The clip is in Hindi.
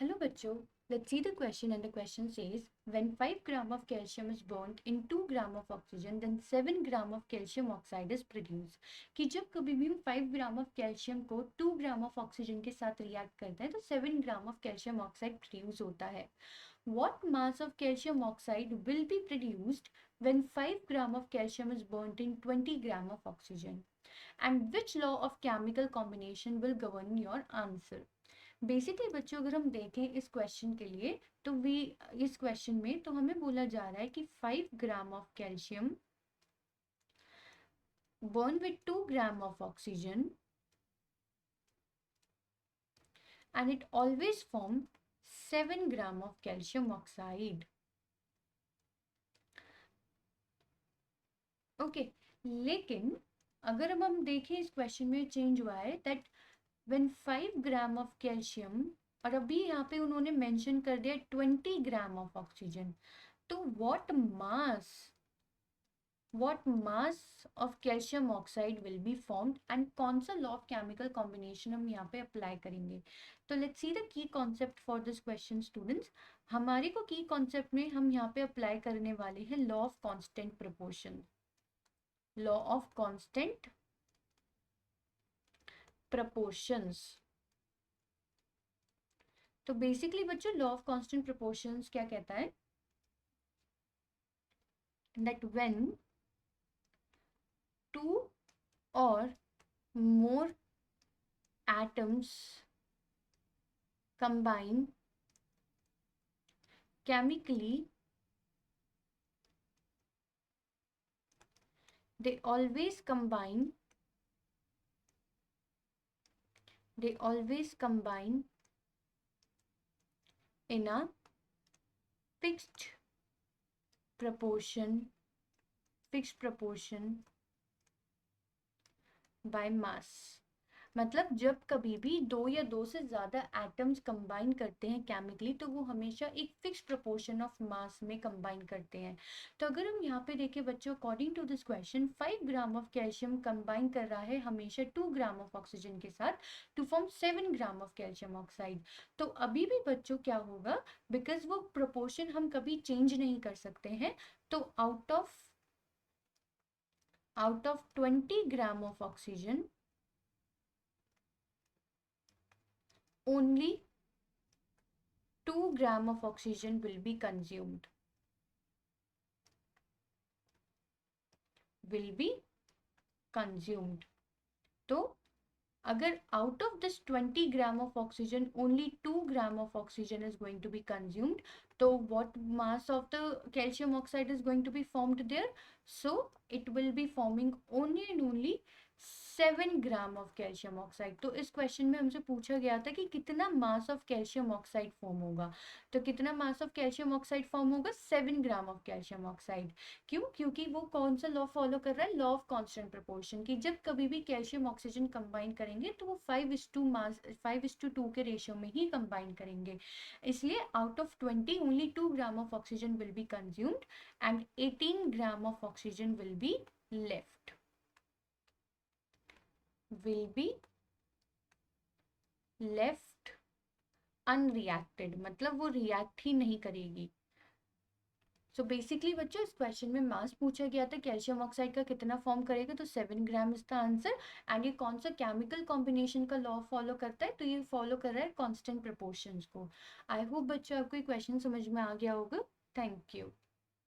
Hello bachcho, let's see the question, and the question says when 5 gram of calcium is burnt in 2 gram of oxygen then 7 gram of calcium oxide is produced। कि जब कभी भी हम 5 ग्राम ऑफ कैल्शियम को 2 ग्राम ऑफ ऑक्सीजन के साथ रिएक्ट करते हैं तो 7 gram of calcium oxide produce होता है। What mass of calcium oxide will be produced when 5 gram of calcium is burnt in 20 gram of oxygen? And which law of chemical combination will govern your answer? Basically बच्चों अगर हम देखें इस क्वेश्चन के लिए तो इस क्वेश्चन में तो हमें बोला जा रहा है कि 5 gram of calcium burn with 2 gram of oxygen and it always form 7 gram of calcium oxide. Okay, लेकिन अगर अब हम देखें इस क्वेश्चन में चेंज हुआ है that when 5 gram of calcium, और अभी यहाँ पे उन्होंने मेंशन कर दिया 20 ग्राम ऑफ ऑक्सीजन, तो what mass of calcium oxide will be formed and कौन सा लॉ ऑफ केमिकल कॉम्बिनेशन हम यहाँ पे अप्लाई करेंगे। तो let's see the key concept for this question students. हमारे को की कॉन्सेप्ट में हम यहाँ पे अप्लाई करने वाले हैं law of constant proportion, law of constant proportions। तो बेसिकली बच्चों लॉ ऑफ कांस्टेंट प्रोपोर्शंस क्या कहता है that when 2 or more atoms combine chemically, they always combine in a fixed proportion by mass। मतलब जब कभी भी 2 या 2 से ज़्यादा एटम्स कंबाइन करते हैं केमिकली तो वो हमेशा एक फिक्स प्रोपोर्शन ऑफ मास में कंबाइन करते हैं। तो अगर हम यहाँ पे देखें बच्चों, according to this question 5 gram of calcium combine कर रहा है हमेशा 2 ग्राम ऑफ ऑक्सीजन के साथ to form 7 gram of calcium oxide. तो अभी भी बच्चों क्या होगा, बिकॉज वो प्रोपोर्शन हम कभी चेंज नहीं कर सकते हैं, तो out of 20 gram of oxygen only 2 gram of oxygen will be consumed, तो अगर out of this 20 gram of oxygen only 2 gram of oxygen is going to be consumed, so what mass of the calcium oxide is going to be formed there? So it will be forming only and only 7 gram of calcium oxide. तो इस क्वेश्चन में हमसे पूछा गया था कि कितना mass of calcium oxide form होगा, तो कितना mass of calcium oxide form होगा 7 ग्राम ऑफ कैल्शियम ऑक्साइड। क्यों? क्योंकि वो कौन सा लॉ फॉलो कर रहा है, लॉ ऑफ कांस्टेंट प्रोपोर्शन, कि जब कभी भी कैल्शियम ऑक्सीजन कंबाइन करेंगे तो वो 5:2 के रेशियो में ही कंबाइन करेंगे। इसलिए out of 20 only 2 gram of oxygen will be consumed and 18 gram of oxygen will be left unreacted, मतलब वो रिएक्ट ही नहीं करेगी। सो बेसिकली बच्चों इस क्वेश्चन में मास पूछा गया था कैल्शियम ऑक्साइड का कितना फॉर्म करेगा, तो 7 gram is the answer. And ये कौन सा केमिकल कॉम्बिनेशन का लॉ फॉलो करता है, तो ये फॉलो कर रहा है कांस्टेंट प्रोपोर्शंस को। आई होप बच्चों आपको ये क्वेश्चन समझ में आ गया होगा। Thank you.